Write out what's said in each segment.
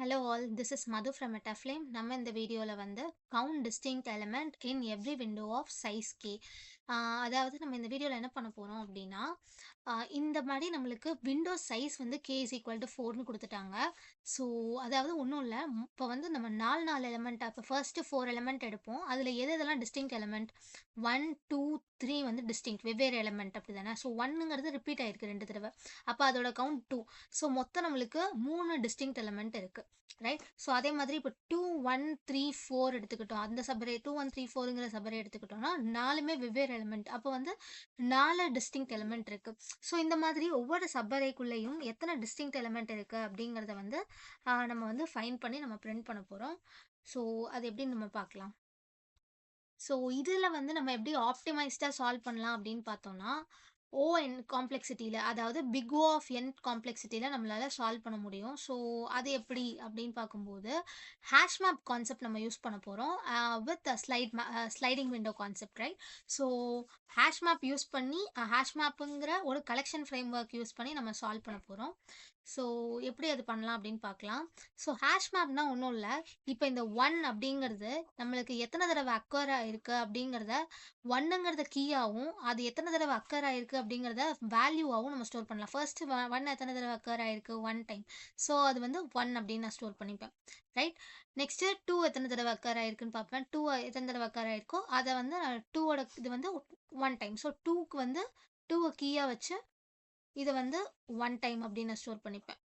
Hello all, this is Madhu from Metaflame. நம்ம இந்த வீடியோல வந்து count distinct element in every window of size k. அதாவது நம்ம இந்த வீடியோல என்ன பண்ண போறோம் அப்படின்னா, இந்த மாதிரி நம்மளுக்கு விண்டோ சைஸ் வந்து k is equal to 4ன்னு கொடுத்துட்டாங்க. ஸோ அதாவது ஒன்றும் இல்லை, இப்போ வந்து நம்ம நாலு எலிமெண்ட், இப்போ ஃபர்ஸ்ட் 4 எலிமெண்ட் எடுப்போம். அதில் எதெல்லாம் டிஸ்டிங்க் எலிமெண்ட் 1 2 3 வந்து டிஸ்டிங்க் வெவ்வேறு எலிமெண்ட் அப்படி தானே. ஸோ ஒன்னுங்கிறது ரிப்பீட் ஆயிருக்கு 2 தடவை, அப்போ அதோட கவுண்ட் 2. ஸோ மொத்தம் நம்மளுக்கு 3 டிஸ்டிங்க்ட் எலிமெண்ட் இருக்கு, ரைட்? ஸோ அதே மாதிரி இப்போ 2 1 3 4 எடுத்துக்கிட்டோம், அந்த சபரே 2 1 3 4ங்கிற சபரே எடுத்துக்கிட்டோம்னா நாலுமே வெவ்வேறு எலிமெண்ட், அப்போ வந்து 4 டிஸ்டிங்க்ட் எலிமெண்ட் இருக்கு. ஸோ இந்த மாதிரி ஒவ்வொரு சப்பரேக்குள்ளேயும் எத்தனை டிஸ்டிங்க்ட் எலிமெண்ட் இருக்கு அப்படிங்கிறத வந்து நம்ம வந்து ஃபைன் பண்ணி நம்ம பிரிண்ட் பண்ண போறோம். ஸோ அது எப்படின்னு நம்ம பார்க்கலாம். ஸோ இதில் வந்து நம்ம எப்படி ஆப்டிமைஸ்டாக சால்வ் பண்ணலாம் அப்படின்னு பார்த்தோம்னா, ஓஎன் காம்ப்ளெக்சிட்டியில், அதாவது பிக் ஓ ஆஃப் என் காம்ப்ளெக்சிட்டியில் நம்மளால சால்வ் பண்ண முடியும். ஸோ அது எப்படி அப்படின்னு பார்க்கும்போது, ஹேஷ் மேப் கான்செப்ட் நம்ம யூஸ் பண்ண போகிறோம் with sliding window concept, right? So hash map use பண்ணி, ஹேஷ் மேப்புங்கிற ஒரு கலெக்ஷன் ஃப்ரேம் ஒர்க் யூஸ் பண்ணி நம்ம சால்வ் பண்ண போகிறோம். ஸோ எப்படி அது பண்ணலாம் அப்படின்னு பார்க்கலாம். ஸோ ஹேஷ் மேப்னா ஒன்றும் இல்லை, இப்போ இந்த 1 அப்படிங்கிறது நம்மளுக்கு எத்தனை தடவை அக்வயர் ஆயிருக்கு அப்படிங்கிறத, ஒன்னுங்கிறத கீயாகவும் அது எத்தனை தடவை அக்கர் ஆயிருக்கு அப்படிங்கிறத வேல்யூவாகவும் நம்ம ஸ்டோர் பண்ணலாம். ஃபர்ஸ்ட் 1 எத்தனை தடவை அக்கர் ஆயிருக்கு, 1 டைம். ஸோ அது வந்து 1 அப்படின்னு நான் ஸ்டோர் பண்ணிப்பேன், ரைட்? நெக்ஸ்ட் 2 எத்தனை தடவை அக்கர் ஆயிருக்குன்னு பார்ப்பேன். 2 எத்தனை தடவை அக்கர் ஆயிருக்கோ அதை வந்து 2ஓட இது வந்து 1 டைம். ஸோ 2க்கு வந்து 2 கீயா வச்சு இதை வந்து 1 டைம் அப்படின்னு நான் ஸ்டோர் பண்ணிப்பேன்,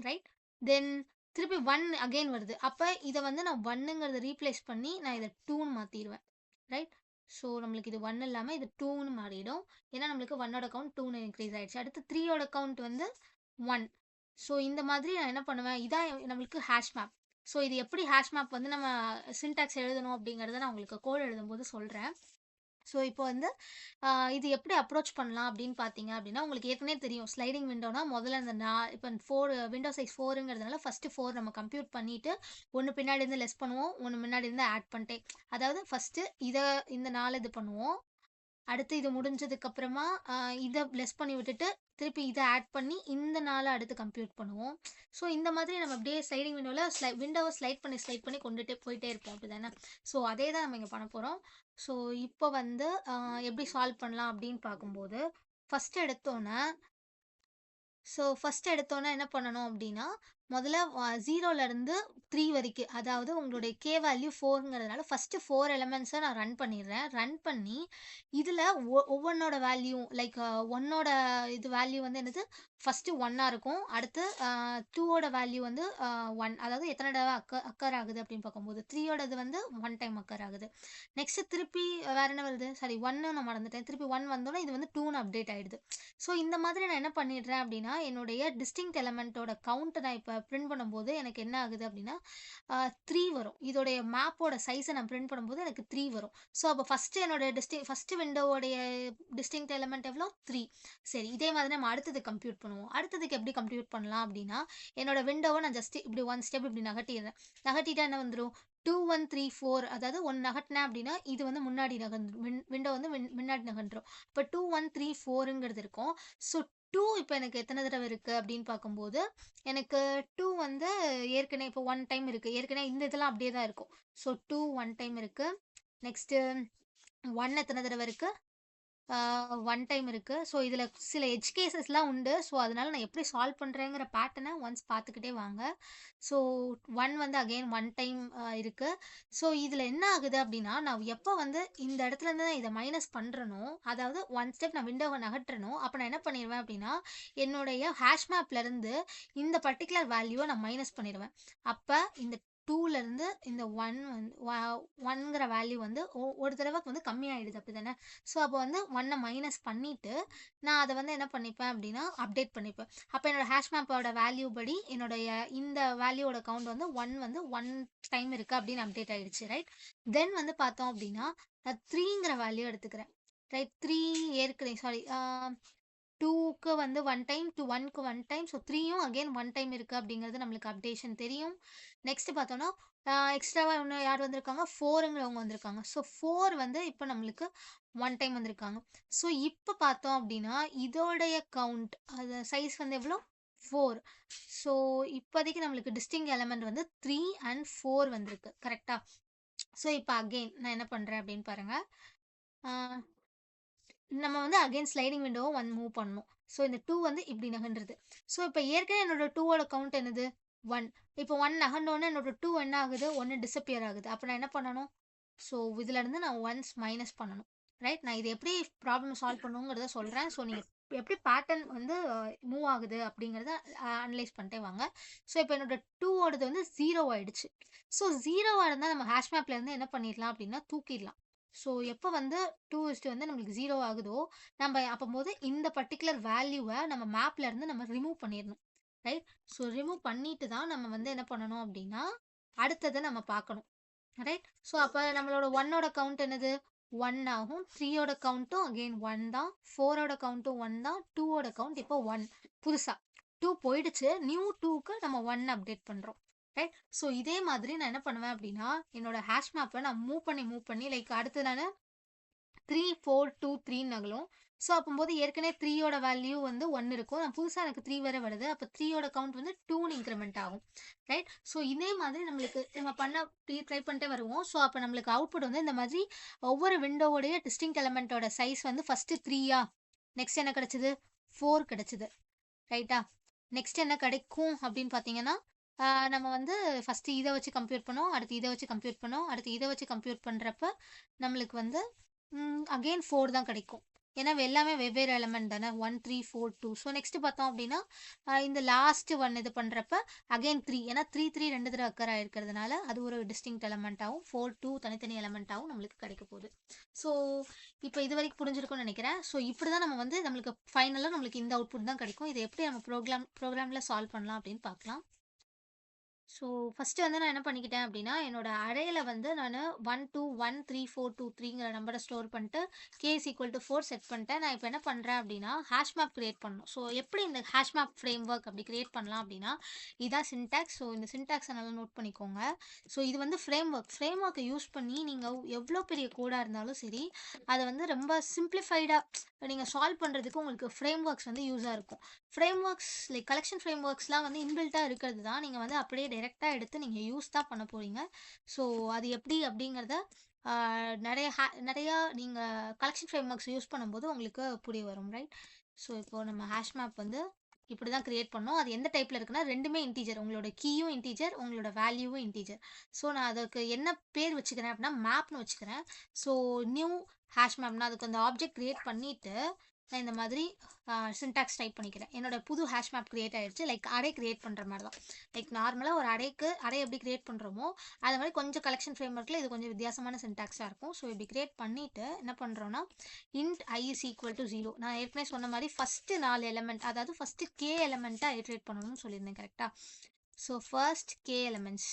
ரைட்? தென் திருப்பி 1 அகைன் வருது, அப்போ இதை வந்து நான் 1ங்கிறத ரீப்ளேஸ் பண்ணி நான் இதை 2ன்னு மாற்றிடுவேன், ரைட்? ஸோ நம்மளுக்கு இது 1 இல்லாமல் இது 2ன்னு மாறிடும். ஏன்னா நம்மளுக்கு 1ஓட கவுண்ட் 2ன்னு இன்க்ரீஸ் ஆயிடுச்சு. அடுத்து 3ஓட கவுண்ட் வந்து 1. ஸோ இந்த மாதிரி நான் என்ன பண்ணுவேன், இதான் நம்மளுக்கு ஹேஷ் மேப். ஸோ இது எப்படி ஹேஷ் மேப் வந்து நம்ம சின்டாக்ஸ் எழுதணும் அப்படிங்கிறத நான் உங்களுக்கு கோட் எழுதும்போது சொல்கிறேன். ஸோ இப்போ வந்து இது எப்படி அப்ரோச் பண்ணலாம் அப்படின்னு பார்த்தீங்க அப்படின்னா, உங்களுக்கு ஏற்கனவே தெரியும் ஸ்லைடிங் விண்டோனா முதல்ல அந்த இப்போ 4 விண்டோ சைஸ் 4ங்கிறதுனால ஃபஸ்ட்டு 4 நம்ம கம்ப்யூட் பண்ணிட்டு, ஒன்று பின்னாடி இருந்து லெஸ் பண்ணுவோம், ஒன்று முன்னாடி இருந்து ஆட் பண்ணிட்டே, அதாவது ஃபஸ்ட்டு இந்த 4 இது பண்ணுவோம். அடுத்து இது முடிஞ்சதுக்கப்புறமா இதை லெஸ் பண்ணி விட்டுட்டு திருப்பி இதை ஆட் பண்ணி இந்த 4 அடுத்து கம்ப்யூட் பண்ணுவோம். ஸோ இந்த மாதிரி நம்ம அப்படியே ஸ்லைடிங் விண்டோவில் விண்டோவை ஸ்லைட் பண்ணி கொண்டுட்டு போயிட்டே இருப்போம், அப்படி தானே? ஸோ அதே தான் நம்ம இங்கே பண்ண போகிறோம். ஸோ இப்போ வந்து எப்படி சால்வ் பண்ணலாம் அப்படின்னு பார்க்கும்போது, ஃபஸ்ட்டு எடுத்தோன்னே என்ன பண்ணணும் அப்படின்னா, முதல்ல 0லேருந்து 3 வரைக்கும், அதாவது உங்களுடைய கே வேல்யூ 4ங்கிறதுனால ஃபஸ்ட்டு 4 எலிமெண்ட்ஸை நான் ரன் பண்ணிடுறேன். ரன் பண்ணி இதில் ஒவ்வொன்னோட வேல்யூ லைக் 1ஓட இது வேல்யூ வந்து என்னது, ஃபஸ்ட்டு 1ஆ இருக்கும். அடுத்து 2ஓட வேல்யூ வந்து 1, அதாவது எத்தனை தடவை அக்கர் ஆகுது அப்படின்னு பார்க்கும்போது 3ஓடது வந்து 1 டைம் அக்கர் ஆகுது. நெக்ஸ்ட் திருப்பி வேற என்ன வருது, சாரி 1 நான் மறந்துட்டேன். திருப்பி 1 வந்தோடனே இது வந்து 2ன்னு அப்டேட் ஆயிடுது. ஸோ இந்த மாதிரி நான் என்ன பண்ணிடுறேன் அப்படின்னா, என்னுடைய டிஸ்டிங்க்ட் எலிமெண்ட்டோட கவுண்ட்டை நான் இப்போ பிரிண்ட் பண்ணும்போது எனக்கு என்ன ஆகுது அப்படின்னா 3 வரும். இதோடைய மேப்போட சைஸை நான் பிரிண்ட் பண்ணும்போது எனக்கு 3 வரும். ஸோ அப்போ ஃபஸ்ட்டு என்னோட ஃபஸ்ட்டு விண்டோவோடைய டிஸ்டிங்க்ட் எலிமெண்ட் எவ்வளோ, 3. சரி, இதே மாதிரி நம்ம அடுத்தது கம்ப்யூட் பண்ணுவோம். அடுத்ததுக்கு எப்படி கம்ப்யூட் பண்ணலாம் அப்படின்னா, என்னோட விண்டோவை நான் ஜஸ்ட் இப்படி 1 ஸ்டெப் இப்படி நகட்டிடுறேன். நகட்டிட்டா என்ன வந்துடும், 2 1 3 4, அதாவது 1 நகட்டினேன் அப்படின்னா இது வந்து முன்னாடி நகர்ந்துடும், விண்டோ வந்து முன்னாடி நகர்ந்துடும். இப்போ 2 1 3 4ங்கிறது இருக்கும். ஸோ 2 இப்போ எனக்கு எத்தனை தடவை இருக்குது அப்படின்னு பார்க்கும்போது, எனக்கு 2 வந்து ஏற்கனவே இப்போ 1 டைம் இருக்குது. ஏற்கனவே இந்த இதெல்லாம் அப்படியே தான் இருக்கும். ஸோ 2 1 டைம் இருக்குது. நெக்ஸ்ட்டு 1 எத்தனை தடவை இருக்குது, 1 டைம் இருக்குது. ஸோ இதில் சில எட்ஜ் கேசஸ்லாம் உண்டு. ஸோ அதனால நான் எப்படி சால்வ் பண்ணுறேங்கிற பேட்டர்னை ஒன்ஸ் பார்த்துக்கிட்டே வாங்க. ஸோ 1 வந்து அகெயின் 1 டைம் இருக்குது. ஸோ இதில் என்ன ஆகுது அப்படின்னா, நான் எப்போ வந்து இந்த இடத்துலேருந்து நான் இதை மைனஸ் பண்ணுறனோ, அதாவது 1 ஸ்டெப் நான் விண்டோவை நகட்டுறனோ, அப்போ நான் என்ன பண்ணிடுவேன் அப்படின்னா, என்னுடைய ஹேஷ் மேப்லேருந்து இந்த பர்டிகுலர் வேல்யூவை நான் மைனஸ் பண்ணிடுவேன். அப்போ இந்த 2லேருந்து இந்த 1 வந்து 1ங்கிற வேல்யூ வந்து ஒரு தடவைக்கு வந்து கம்மியாயிடுது, அப்படி தானே? ஸோ அப்போ வந்து 1 மைனஸ் பண்ணிவிட்டு நான் அதை வந்து என்ன பண்ணிப்பேன் அப்படின்னா அப்டேட் பண்ணிப்பேன். அப்போ என்னோட ஹேஷ் மேப்போட வேல்யூ படி என்னுடைய இந்த வேல்யூவோட கவுண்ட் வந்து 1 டைம் இருக்குது அப்படின்னு அப்டேட் ஆகிடுச்சு, ரைட்? தென் வந்து பார்த்தோம் அப்படின்னா நான் 3ங்கிற வேல்யூ எடுத்துக்கிறேன், ரைட்? 3 ஏற்கனவே சாரி 2க்கு வந்து 1 டைம், 1க்கு 1 டைம். ஸோ 3யும் அகெயின் 1 டைம் இருக்குது அப்படிங்கிறது நம்மளுக்கு அப்டேஷன் தெரியும். நெக்ஸ்ட் பார்த்தோன்னா எக்ஸ்ட்ராவாக இன்னும் யார் வந்திருக்காங்க, 4ங்கிறவங்க வந்திருக்காங்க. ஸோ 4 வந்து இப்போ நம்மளுக்கு 1 டைம் வந்திருக்காங்க. ஸோ இப்போ பார்த்தோம் அப்படின்னா இதோடைய கவுண்ட் அது சைஸ் வந்து எவ்வளோ, 4. ஸோ இப்போதைக்கு நம்மளுக்கு டிஸ்டிங்க் எலிமெண்ட் வந்து 3 அண்ட் 4 வந்திருக்கு. கரெக்ட்டா? ஸோ இப்போ அகைன் நான் என்ன பண்றேன் அப்படின்னு பாருங்க. ஆ நம்ம வந்து அகைன் ஸ்லைடிங் விண்டோவ மூவ் பண்ணணும். ஸோ இந்த 2 வந்து இப்படி நகன்றுது. ஸோ இப்போ ஏற்கனவே என்னோட 2ஓட கவுண்ட் என்னது? 1. இப்போ 1 நகர்ந்தோனே என்னோட 2 என்ன ஆகுது? 1 டிஸப்பியர் ஆகுது. அப்ப நான் என்ன பண்ணணும்? ஸோ இதுலருந்து நான் ஒன்ஸ் மைனஸ் பண்ணணும். ரைட்? நான் இது எப்படி ப்ராப்ளம் சால்வ் பண்ணணுங்கிறத சொல்றேன். ஸோ நீங்க எப்படி பேட்டர்ன் வந்து மூவ் ஆகுது அப்படிங்கிறத அனலைஸ் பண்ணிட்டே வாங்க. ஸோ இப்போ என்னோட 2 ஓடது வந்து 0 ஆயிடுச்சு. ஸோ 0வா இருந்தா நம்ம ஹாஷ் மேப்ல இருந்து என்ன பண்ணிடலாம் அப்படின்னா தூக்கிடலாம். ஸோ எப்போ வந்து 2 வந்து நம்மளுக்கு 0 ஆகுதோ, நம்ம அப்பம்போது இந்த பர்ட்டிகுலர் வேல்யூவ நம்ம மேப்ல இருந்து நம்ம ரிமூவ் பண்ணிறணும். ரைட்? ஸோ ரிமூவ் பண்ணிட்டு தான் நம்ம வந்து என்ன பண்ணணும் அப்டின்னா, அடுத்தத நம்ம பார்க்கணும். ரைட்? ஸோ அப்ப நம்மளோட 1ஓட கவுண்ட் என்னது? 1 ஆகும். 3ஓட கவுண்ட்டும் அகைன் 1 தான். 4ஓட கவுண்ட்டும் 1 தான். 2ஓட கவுண்ட் இப்போ 1 புதுசா. 2 போயிடுச்சு. நியூ 2க்கு நம்ம 1 அப்டேட் பண்றோம். ரைட்? ஸோ இதே மாதிரி நான் என்ன பண்ணுவேன் அப்டின்னா, என்னோட ஹாஷ் மேப்ப நான் மூவ் பண்ணி லைக் அடுத்து நானு 3, 4, 2, 3ன்னு நகலும். ஸோ அப்பம்போது ஏற்கனவே 3யோட வேல்யூ வந்து 1 இருக்கும். நான் புதுசா எனக்கு 3 வேற வருது. அப்ப 3யோட கவுண்ட் வந்து 2ன்னு இன்கிரிமெண்ட் ஆகும். ரைட்? ஸோ இதே மாதிரி நம்மளுக்கு நம்ம பண்ண ட்ரை பண்ணிட்டே வருவோம். ஸோ அப்ப நம்மளுக்கு அவுட்புட் வந்து இந்த மாதிரி ஒவ்வொரு விண்டோவோடைய டிஸ்டிங்க்ட் எலிமெண்ட்டோட சைஸ் வந்து ஃபர்ஸ்ட் 3யா? நெக்ஸ்ட் என்ன கிடைச்சது? 4 கிடைச்சது. ரைட்டா? நெக்ஸ்ட் என்ன கிடைக்கும் அப்படின்னு பார்த்தீங்கன்னா, நம்ம வந்து ஃபர்ஸ்ட் இத வச்சு கம்ப்யூட் பண்ணோம். அடுத்து இத வச்சு கம்ப்யூட் பண்ணோம். அடுத்து இத வச்சு கம்ப்யூட் பண்றப்ப நம்மளுக்கு வந்து அகைன் 4 தான் கிடைக்கும். ஏன்னா எல்லாமே வெவ்வேறு எலிமெண்ட் தானே. 1, 3, 4, 2. ஸோ நெக்ஸ்ட் பார்த்தோம் அப்படின்னா, இந்த லாஸ்ட் ஒன் இது பண்றப்ப அகைன் 3. ஏன்னா 3, 3 2 தடவ அக்கர் ஆயிருக்கிறதுனால அது ஒரு டிஸ்டிங்க்ட் எலிமெண்ட்டாவும் 4, 2 தனித்தனி எலிமெண்ட்டாவும் நம்மளுக்கு கிடைக்க போகுது. ஸோ இப்போ இதுவரைக்கும் புரிஞ்சிருக்கும்னு நினைக்கிறேன். ஸோ இப்படி தான் நம்ம வந்து நம்மளுக்கு ஃபைனலா நம்மளுக்கு இந்த அவுட்புட் தான் கிடைக்கும். இத எப்படி நம்ம ப்ரோக்ராம்ல சால்வ் பண்ணலாம் அப்படின்னு பார்க்கலாம். ஸோ ஃபர்ஸ்ட்டு வந்து நான் என்ன பண்ணிக்கிட்டேன் அப்படின்னா, என்னோட அரேல வந்து நானு 1, 2, 1, 3, 4, 2, 3ங்கிற நம்பர ஸ்டோர் பண்ணிட்டு, k = 4 செட் பண்ணிட்டேன். நான் இப்ப என்ன பண்றேன் அப்படின்னா, ஹாஷ் மேப் கிரியேட் பண்ணணும். ஸோ எப்படி இந்த ஹாஷ் மேப் ஃப்ரேம்வொர்க் அப்படி கிரியேட் பண்ணலாம் அப்படின்னா, இதான் சின்டாக்ஸ். ஸோ இந்த சின்டாக்ஸ நல்லா நோட் பண்ணிக்கோங்க. ஸோ இது வந்து ஃப்ரேம்வொர்க்க யூஸ் பண்ணி நீங்க எவ்வளோ பெரிய கோடா இருந்தாலும் சரி, அத வந்து ரொம்ப சிம்ப்ளிஃபைடா நீங்க சால்வ் பண்றதுக்கு உங்களுக்கு ஃப்ரேம்வொர்க்ஸ் வந்து யூஸா இருக்கும். ஃப்ரேம்வொர்க்ஸ் லைக் கலெக்ஷன் ஃப்ரேம்வொர்க்ஸ்லாம் வந்து இன்பில்ட்டா இருக்கிறது தான். நீங்க வந்து அப்படியே டைரக்ட்டா எடுத்து நீங்க யூஸ் தான் பண்ண போறீங்க. ஸோ அது எப்படி அப்படிங்கிறத ஆ நெறையா நீங்க கலெக்ஷன் ஃப்ரேம்வொர்க்ஸ் யூஸ் பண்ணும்போது உங்களுக்கு புரிய வரும். ரைட்? ஸோ இப்போ நம்ம ஹாஷ் மேப் வந்து இப்படி தான் கிரியேட் பண்ணோம். அது எந்த டைப்ல இருக்குன்னா 2மே இன்டிஜர். உங்களோட கீயும் இன்டிஜர், உங்களோட வேல்யூவும் இன்டிஜர். ஸோ நான் அதுக்கு என்ன பேர் வச்சுக்கிறேன் அப்படின்னா, மேப்ன்னு வச்சுக்கிறேன். ஸோ நியூ ஹாஷ் மேப்னா அதுக்கு அந்த ஆப்ஜெக்ட் கிரியேட் பண்ணிட்டு, நான் இந்த மாதிரி சின்டாக்ஸ் டைப் பண்ணிக்கிறேன். என்னோட புது ஹாஷ் மேப் கிரியேட் ஆயிடுச்சு. லைக் அரே கிரியேட் பண்ற மாரி தான். லைக் நார்மலா ஒரு அரே எப்படி கிரியேட் பண்றோமோ, அது மாரி கொஞ்சம் கலெக்ஷன் ஃப்ரேம்வொர்க்ல இது கொஞ்சம் வித்தியாசமான சின்டாக்ஸா இருக்கும். ஸோ இப்படி கிரியேட் பண்ணிட்டு என்ன பண்றோம்னா, இன்ட் i = 0. நான் ஏற்கனவே சொன்ன மாரி ஃபர்ஸ்ட் 4 எலிமெண்ட் அதாவது ஃபர்ஸ்ட் k எலிமெண்ட்டா இட்டரேட் பண்ணணும்னு சொல்லியிருந்தேன். கரெக்ட்டா? So first k elements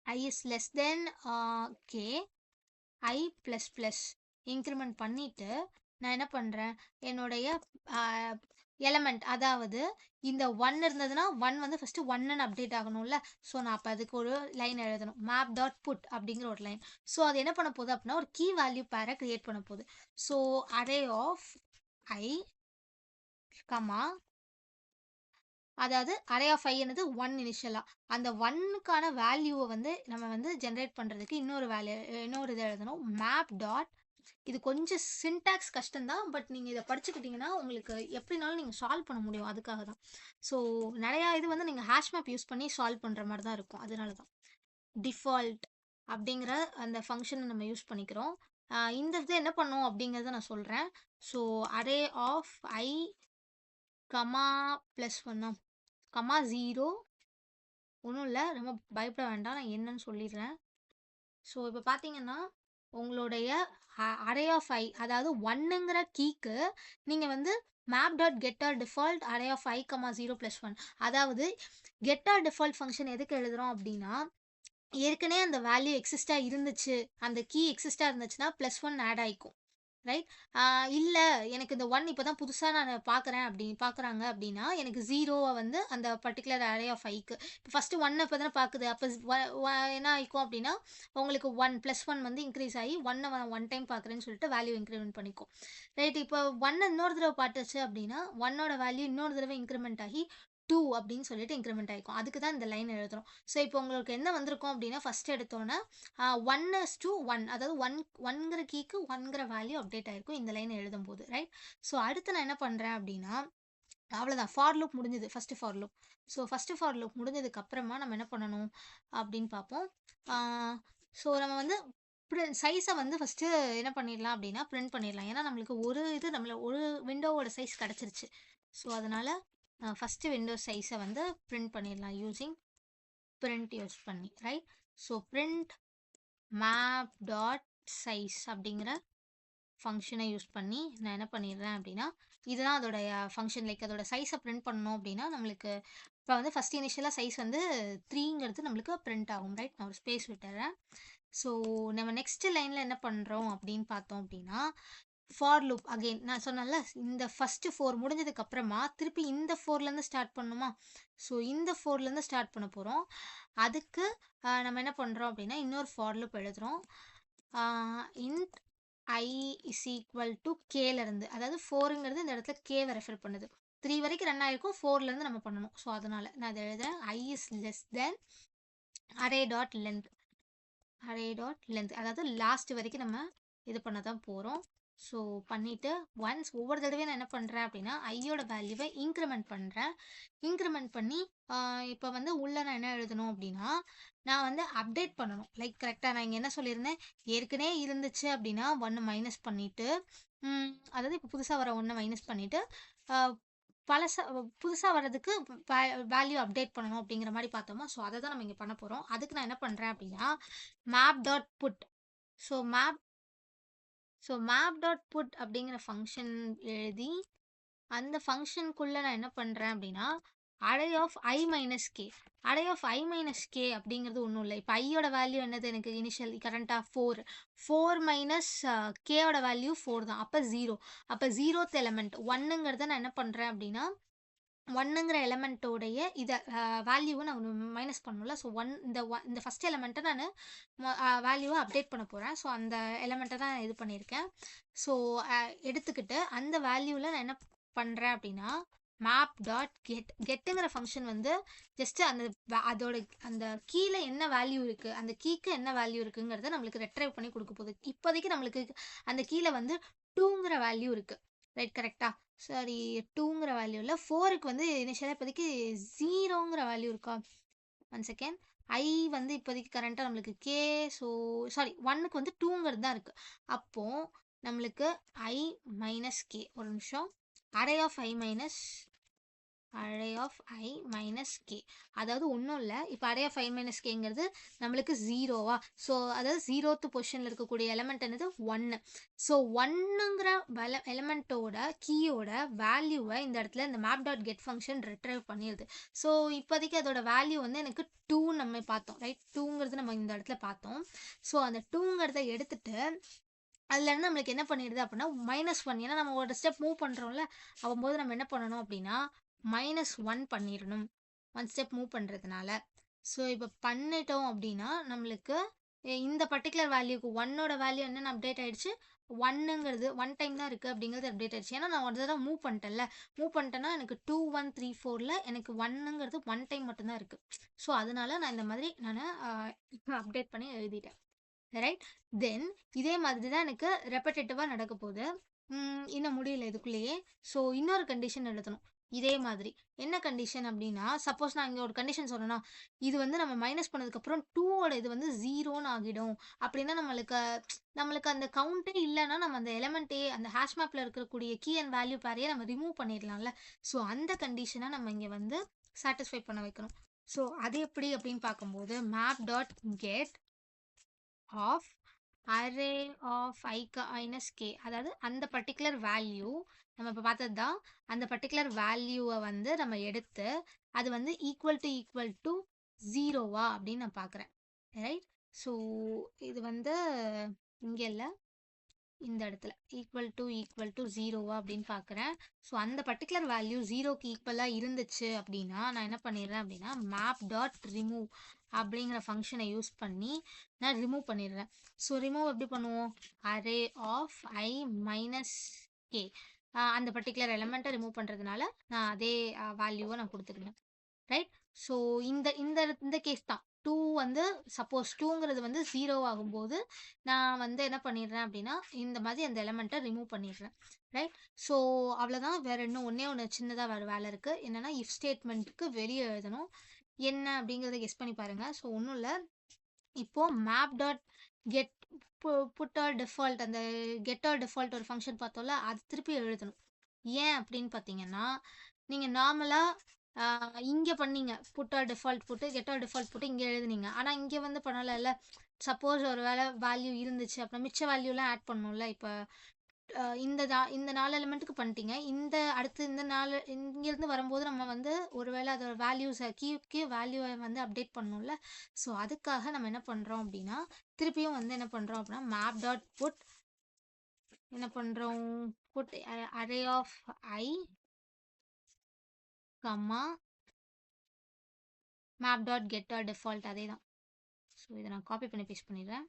i is less than k i plus plus increment பண்ணிட்டு, நான் என்ன பண்றேன், என்னுடைய அ எலிமெண்ட் அதாவது இந்த 1 இருந்ததுன்னா, 1 வந்து ஃபர்ஸ்ட்டு 1ன்னு அப்டேட் ஆகணும்ல. ஸோ நான் அப்ப அதுக்கு ஒரு லைன் எழுதணும். மேப் டாட் புட் அப்படிங்கிற ஒரு லைன். ஸோ அது என்ன பண்ண போகுது அப்படின்னா, ஒரு கீ வேல்யூ பேர கிரியேட் பண்ண போகுது. So array of i, comma அதாவது அரே ஆஃப் i என்னது 1 இனிஷியலா. அந்த 1க்கான வேல்யூவ வந்து நம்ம வந்து ஜெனரேட் பண்றதுக்கு இன்னொரு இது எழுதணும். மேப் டாட் இது கொஞ்சம் சின்டாக்ஸ் கஷ்டம் தான். பட் நீங்க இத படிச்சுக்கிட்டீங்கன்னா, உங்களுக்கு எப்படினாலும் நீங்க சால்வ் பண்ண முடியும். அதுக்காக தான். ஸோ நெறையா இது வந்து நீங்க ஹாஷ் மேப் யூஸ் பண்ணி சால்வ் பண்ற மாரி தான் இருக்கும். அதனால தான். டிஃபால்ட் அப்படிங்கிற அந்த ஃபங்ஷன நம்ம யூஸ் பண்ணிக்கிறோம். இந்த இது என்ன பண்ணும் அப்படிங்கிறத நான் சொல்றேன். So array of i, comma plus 1 comma 0 ஒண்ணும் இல்ல. ரொம்ப பயப்பட வேண்டாம். நான் என்னன்னு சொல்லிடுறேன். ஸோ இப்ப பார்த்தீங்கன்னா, உங்களுடைய அரே ஆஃப் i அதாவது 1ங்கிற கீக்கு நீங்க வந்து map dot getter default array of i, 0 + 1 அதாவது கெட்டர் டிஃபால்ட் ஃபங்ஷன் எதுக்கு எழுதுறோம் அப்படின்னா, ஏற்கனவே அந்த வேல்யூ எக்ஸிஸ்ட்டா இருந்துச்சு. அந்த கீ எக்ஸிஸ்ட்டா இருந்துச்சுன்னா, +1 ஆட் ஆயிக்கும். ரைட்? இல்ல எனக்கு இந்த 1 இப்ப தான் புதுசா நானு பார்க்குறாங்க அப்படின்னா, எனக்கு 0வ வந்து அந்த பர்ட்டிகுலர் அரே ஆஃப் iக்கு இப்ப ஃபர்ஸ்ட்டு 1 இப்ப தானே பார்க்குது. அப்ப என்ன ஆயிக்கும் அப்படின்னா, உங்களுக்கு 1 +1 வந்து இன்கிரீஸ் ஆயி 1 1 டைம் பார்க்குறேன்னு சொல்லிட்டு வேல்யூ இன்கிரிமெண்ட் பண்ணிக்கும். ரைட்? இப்போ 1 இன்னொரு தடவ பார்த்துச்சு அப்படின்னா, 1ஓட வேல்யூ இன்னொரு தடவ இன்கிரிமெண்ட் ஆகி 2 அப்படின்னு சொல்லிட்டு இன்க்ரிமெண்ட் ஆகிக்கும். அதுக்கு தான் இந்த லைன் எழுதுறோம். ஸோ இப்போ உங்களுக்கு என்ன வந்திருக்கும் அப்படின்னா ஃபர்ஸ்ட் எடுத்தோன்னே 1:1 அதாவது 1ங்கிற கீக்கு 1ங்கிற வேல்யூ அப்டேட் ஆயிருக்கும் இந்த லைன் எழுதும்போது ரைட். ஸோ அடுத்து நான் என்ன பண்ணுறேன் அப்படின்னா அவ்வளோதான் ஃபார் லூப் முடிஞ்சது first for loop. So first for loop முடிஞ்சதுக்கு அப்புறமா நம்ம என்ன பண்ணணும் அப்படின்னு பார்ப்போம். ஸோ நம்ம வந்து சைஸை வந்து ஃபஸ்ட்டு என்ன பண்ணிடலாம் அப்படின்னா பிரிண்ட் பண்ணிடலாம். ஏன்னா நம்மளுக்கு ஒரு விண்டோவோட சைஸ் கிடச்சிருச்சு. ஸோ அதனால் ஃபஸ்ட்டு விண்டோ சைஸை வந்து பிரிண்ட் பண்ணிடலாம் யூஸிங் பிரிண்ட் யூஸ் பண்ணி right. So print map dot size அப்படிங்கிற ஃபங்க்ஷனை யூஸ் பண்ணி நான் என்ன பண்ணிடுறேன் அப்படின்னா இதுதான் அதோடைய ஃபங்க்ஷன். லைக் அதோட சைஸை பிரிண்ட் பண்ணணும் அப்படின்னா நம்மளுக்கு இப்போ வந்து ஃபஸ்ட் இனிஷியலாக சைஸ் வந்து 3ங்கிறது நம்மளுக்கு பிரிண்ட் ஆகும் ரைட். நான் ஒரு ஸ்பேஸ் விட்டுறேன். ஸோ நம்ம நெக்ஸ்ட் லைனில் என்ன பண்ணுறோம் அப்படின்னு பார்த்தோம் அப்படின்னா ஃபார் லூப் அகெயின் நான் சொன்னேன்ல இந்த ஃபஸ்ட்டு 4 முடிஞ்சதுக்கு அப்புறமா திருப்பி இந்த 4லேருந்து ஸ்டார்ட் பண்ணணுமா. ஸோ இந்த 4லேருந்து ஸ்டார்ட் பண்ண போகிறோம். அதுக்கு நம்ம என்ன பண்ணுறோம் அப்படின்னா இன்னொரு ஃபார் லூப் எழுதுகிறோம். Int I is equal to Kலேருந்து, அதாவது 4ங்கிறது இந்த இடத்துல Kவை ரெஃபர் பண்ணுது. 3 வரைக்கும் ரன் ஆயிருக்கும், 4லேருந்து நம்ம பண்ணணும். ஸோ அதனால நான் அதை எழுதுறேன். I is less than array dot length. array dot length அதாவது லாஸ்ட் வரைக்கும் நம்ம இது பண்ண தான் போகிறோம். ஸோ பண்ணிவிட்டு ஒன்ஸ் ஒவ்வொரு தடவையும் நான் என்ன பண்ணுறேன் அப்படின்னா ஐயோட வேல்யூவை இன்க்ரிமெண்ட் பண்ணுறேன். இன்க்ரிமெண்ட் பண்ணி இப்போ வந்து உள்ளே நான் என்ன எழுதணும் அப்படின்னா நான் வந்து அப்டேட் பண்ணணும். லைக் கரெக்டாக நான் இங்கே என்ன சொல்லியிருந்தேன் ஏற்கனவே இருந்துச்சு அப்படின்னா 1 மைனஸ் பண்ணிவிட்டு அதாவது இப்போ புதுசாக வர 1 மைனஸ் பண்ணிவிட்டு புதுசாக வர்றதுக்கு வேல்யூ அப்டேட் பண்ணணும் அப்படிங்கிற மாதிரி பார்த்தோமா. ஸோ அதை தான் நம்ம இங்கே பண்ண போகிறோம். அதுக்கு நான் என்ன பண்ணுறேன் அப்படின்னா map dot put. So map dot put அப்படிங்கிற ஃபங்க்ஷன் எழுதி அந்த ஃபங்க்ஷனுக்குள்ளே நான் என்ன பண்ணுறேன் அப்படின்னா array of I minus k. array of I minus k அப்படிங்கிறது ஒன்றும் இல்லை. இப்போ ஐயோட வேல்யூ என்னது எனக்கு இனிஷியல் கரண்ட்டாக 4 மைனஸ் கேயோட வேல்யூ 4 தான். அப்போ 0. அப்போ 0th எலமெண்ட் 1ங்கிறத நான் என்ன பண்ணுறேன் அப்படின்னா 1ங்கிற எலமெண்ட்டோடைய இதை வேல்யூவை நான் மைனஸ் பண்ணல. ஸோ இந்த ஃபஸ்ட் எலமெண்ட்டை நான் வேல்யூவை அப்டேட் பண்ண போகிறேன். ஸோ அந்த எலமெண்ட்டை தான் இது பண்ணியிருக்கேன். ஸோ எடுத்துக்கிட்டு அந்த வேல்யூவில் நான் என்ன பண்ணுறேன் அப்படின்னா மேப் டாட் கெட்டுங்கிற ஃபங்க்ஷன் வந்து ஜஸ்ட் அதோட அந்த கீழே என்ன வேல்யூ இருக்குது அந்த கீக்கு என்ன வேல்யூ இருக்குங்கிறத நம்மளுக்கு ரெட்ரைவ் பண்ணி கொடுக்க போகுது. இப்போதைக்கு நம்மளுக்கு அந்த கீழே வந்து 2ங்கிற வேல்யூ இருக்குது ரைட். கரெக்டாக சரி 2ங்கிற வேல்யூ இல்லை 4க்கு வந்து இனிஷியலாக இப்போதைக்கு 0ங்கிற வேல்யூ இருக்கா. 1 செகண்ட். ஐ வந்து இப்போதைக்கு கரண்ட்டாக நம்மளுக்கு கே. ஸோ சாரி 1க்கு வந்து 2ங்கிறது தான் இருக்குது. அப்போது நம்மளுக்கு ஐ மைனஸ் கே. ஒரு நிமிஷம். array of I minus k அதாவது ஒன்றும் இல்லை. இப்போ array of I minus kங்கிறது நம்மளுக்கு 0வா. ஸோ அதாவது 0th பொசிஷனில் இருக்கக்கூடிய எலமெண்ட் என்னது 1. ஸோ 1ங்கிற எலமெண்ட்டோட கீயோட வேல்யூவை இந்த இடத்துல இந்த map dot get function retrieve பண்ணிடுது. ஸோ இப்போதைக்கு அதோட வேல்யூ வந்து எனக்கு 2 நம்ம பார்த்தோம் ரைட். 2ங்கிறது நம்ம இந்த இடத்துல பார்த்தோம். ஸோ அந்த 2ங்கிறத எடுத்துட்டு அதுலேருந்து நம்மளுக்கு என்ன பண்ணிடுது அப்படின்னா -1. ஏன்னா நம்ம ஒரு ஸ்டெப் மூவ் பண்ணுறோம்ல அவ்வளோம்போது நம்ம என்ன பண்ணணும் அப்படின்னா -1 பண்ணிடணும் 1 ஸ்டெப் மூவ் பண்ணுறதுனால. ஸோ இப்போ பண்ணிட்டோம் அப்படின்னா நம்மளுக்கு இந்த பர்டிகுலர் வேல்யூக்கு 1ஓட வேல்யூ என்னென்னு அப்டேட் ஆகிடுச்சு. 1ங்கிறது 1 டைம் தான் இருக்குது அப்படிங்கிறது அப்டேட் ஆகிடுச்சு. ஏன்னா நான் ஒரு தடவை மூவ் பண்ணிட்டேன்னா எனக்கு 2 1 3 4ல் எனக்கு 1ங்கிறது 1 டைம் மட்டும்தான் இருக்குது. ஸோ அதனால நான் இந்த மாதிரி நான் அப்டேட் பண்ணி எழுதிட்டேன் ரைட். தென் இதே மாதிரி தான் எனக்கு ரெப்படேட்டிவாக நடக்க போகுது. இன்னும் முடியல இதுக்குள்ளேயே. ஸோ இன்னொரு கண்டிஷன் எழுதணும் இதே மாதிரி. என்ன கண்டிஷன் அப்படின்னா சப்போஸ் நான் இங்கே ஒரு கண்டிஷன் சொன்னேன்னா இது வந்து நம்ம மைனஸ் பண்ணதுக்கப்புறம் 2ஓட இது வந்து 0ன்னு ஆகிடும் அப்படின்னா நம்மளுக்கு அந்த கவுண்டே இல்லைன்னா நம்ம அந்த எலமெண்ட்டே அந்த ஹேஷ் மேப்பில் இருக்கக்கூடிய கீ அண்ட் வேல்யூ பேரையே நம்ம ரிமூவ் பண்ணிடலாம்ல. ஸோ அந்த கண்டிஷனை நம்ம இங்கே வந்து சாட்டிஸ்ஃபை பண்ண வைக்கணும். ஸோ அது எப்படி அப்படின்னு பார்க்கும்போது map dot get of array of I minus k அதாவது அந்த பர்டிகுலர் வேல்யூ நம்ம இப்போ பார்த்தது தான். அந்த பர்டிகுலர் வேல்யூவை வந்து நம்ம எடுத்து அது வந்து ஈக்குவல் டு 0வா அப்படின்னு நான் பார்க்குறேன் ரைட். ஸோ இது வந்து இங்கே இல்லை இந்த இடத்துல ஈக்குவல் டு 0வா அப்படின்னு பார்க்குறேன். ஸோ அந்த பர்டிகுலர் வேல்யூ 0க்கு ஈக்குவலாக இருந்துச்சு அப்படின்னா நான் என்ன பண்ணிடுறேன் அப்படின்னா மேப் டாட் ரிமூவ் அப்படிங்கிற ஃபங்க்ஷனை யூஸ் பண்ணி நான் ரிமூவ் பண்ணிடுறேன். ஸோ ரிமூவ் எப்படி பண்ணுவோம் array of I minus k அந்த பர்ட்டிகுலர் எலமெண்ட்டை ரிமூவ் பண்ணுறதுனால நான் அதே வேல்யூவை நான் கொடுத்துருந்தேன். ரைட். ஸோ இந்த இந்த இந்த கேஸ் தான். 2 வந்து சப்போஸ் 2ங்கிறது வந்து 0 ஆகும்போது, நான் வந்து என்ன பண்ணிடுறேன் அப்படின்னா, இந்த மாதிரி அந்த எலமெண்ட்ட ரிமூவ் பண்ணிடுறேன். ரைட். ஸோ அவ்வளோதான். வேற இன்னும் ஒண்ணே ஒண்ணு சின்னதா வேற வேலை இருக்கு. என்னன்னா, இஃப் ஸ்டேட்மெண்ட்க்கு வெளிய எழுதணும். என்ன அப்படிங்கிறத கெஸ் பண்ணி பாருங்க. ஸோ ஒண்ணும் இல்ல. இப்போ map dot get put or default அந்த கெட் ஆர் டிஃபால்ட் ஒரு ஃபங்ஷன் பார்த்தோம்ல, அது திருப்பி எழுதணும். ஏன் அப்படின்னு பார்த்தீங்கன்னா, நீங்க நார்மலா இங்க பண்ணீங்க. புட் ஆர் டிஃபால்ட் போட்டு, கெட் ஆர் டிஃபால்ட் போட்டு இங்க எழுதுனீங்க. ஆனா இங்க வந்து பண்ணலல்ல. சப்போஸ் ஒரு வேள வேல்யூ இருந்துச்சு. அப்புறம் மிச்ச வேல்யூலாம் ஆட் பண்ணணும்ல. இப்ப இந்த 4 எலிமெண்ட்டுக்கு பண்ணிட்டீங்க. அடுத்து இந்த 4 இங்கேருந்து வரும்போது நம்ம வந்து ஒரு வேள அதோட வேல்யூஸ கீக்கு வேல்யூவ வந்து அப்டேட் பண்ணணும்ல. ஸோ அதுக்காக நம்ம என்ன பண்றோம் அப்டின்னா, திருப்பியும் வந்து என்ன பண்றோம் அப்டின்னா, மேப் டாட் புட் என்ன பண்றோம்? Put array of I, comma map dot get or default அதே தான். ஸோ இத நான் காப்பி பண்ணி பேஸ்ட் பண்ணிடுறேன்.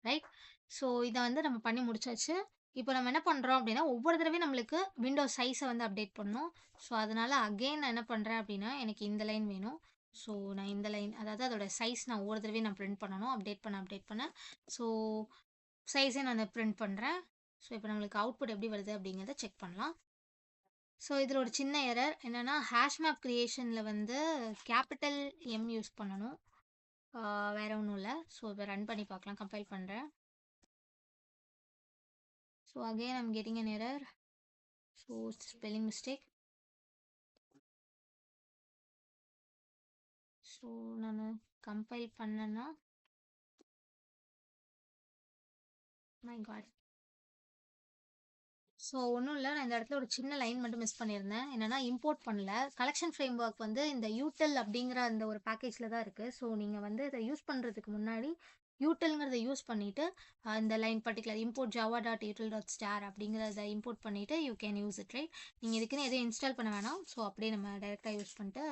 ரைட். ஸோ இத வந்து நம்ம பண்ணி முடிச்சாச்சு. இப்போ நம்ம என்ன பண்றோம் அப்டின்னா, ஒவ்வொரு தடவையும் நம்மளுக்கு விண்டோ சைஸ வந்து அப்டேட் பண்ணணும். ஸோ அதனால அகைன் நான் என்ன பண்றேன் அப்டின்னா, எனக்கு இந்த லைன் வேணும். ஸோ நான் இந்த லைன் அதாவது அதோட சைஸ் நான் ஒவ்வொரு தடவையும் நான் பிரிண்ட் பண்ணணும். அப்டேட் பண்ண. ஸோ சைஸே நான் பிரிண்ட் பண்றேன். ஸோ இப்போ நம்மளுக்கு அவுட்புட் எப்படி வருது அப்படிங்கிறத செக் பண்ணலாம். ஸோ இதில் ஒரு சின்ன எரர் என்னன்னா, ஹேஷ் மேப் கிரியேஷனில் வந்து கேபிட்டல் எம் யூஸ் பண்ணணும். வேற ஒன்றும் இல்லை. ஸோ இப்போ ரன் பண்ணி பார்க்கலாம். கம்பைல் பண்ணுறேன். So again I'm getting an error. So spelling mistake. So நான் கம்பைல் பண்ணேன்னா மை காட். ஸோ ஒன்றும் இல்லை. நான் இந்த இடத்துல ஒரு சின்ன லைன் மட்டும் மிஸ் பண்ணியிருந்தேன். என்னன்னா இம்போர்ட் பண்ணல. கலெக்ஷன் ஃப்ரேம் ஒர்க் வந்து இந்த யூடெல் அப்படிங்கிற அந்த ஒரு பேக்கேஜில் தான் இருக்குது. ஸோ நீங்கள் வந்து இதை யூஸ் பண்ணுறதுக்கு முன்னாடி யூடெல்ங்கிறத யூஸ் பண்ணிவிட்டு இந்த line particular import Java dot யூட்டில் dot star அப்படிங்கிறத இம்போர்ட் பண்ணிவிட்டு you can use it. Right. நீங்கள் இதுக்குன்னு எதுவும் இன்ஸ்டால் பண்ண வேணாம். ஸோ அப்படியே நம்ம டைரெக்டாக யூஸ் பண்ணிட்டு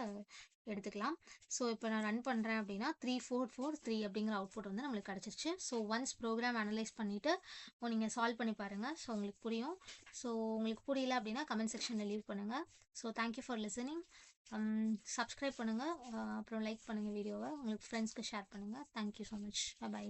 எடுத்துக்கலாம். ஸோ இப்போ நான் ரன் பண்ணுறேன் அப்படின்னா 3443 அப்படிங்கிற அவுட்புட் வந்து நம்மளுக்கு கிடச்சிருச்சு. ஸோ ஒன்ஸ் ப்ரோக்ராம் அனலைஸ் பண்ணிவிட்டு நீங்கள் சால்வ் பண்ணி பாருங்கள். ஸோ உங்களுக்கு புரியும். ஸோ உங்களுக்கு புரியல அப்படின்னா கமெண்ட் செக்ஷனில் லீவ் பண்ணுங்கள். So thank you for listening. Subscribe பண்ணுங்கள். அப்புறம் லைக் பண்ணுங்கள் வீடியோவை. உங்களுக்கு ஃப்ரெண்ட்ஸ்க்கு ஷேர் பண்ணுங்கள். Thank you so much. பை.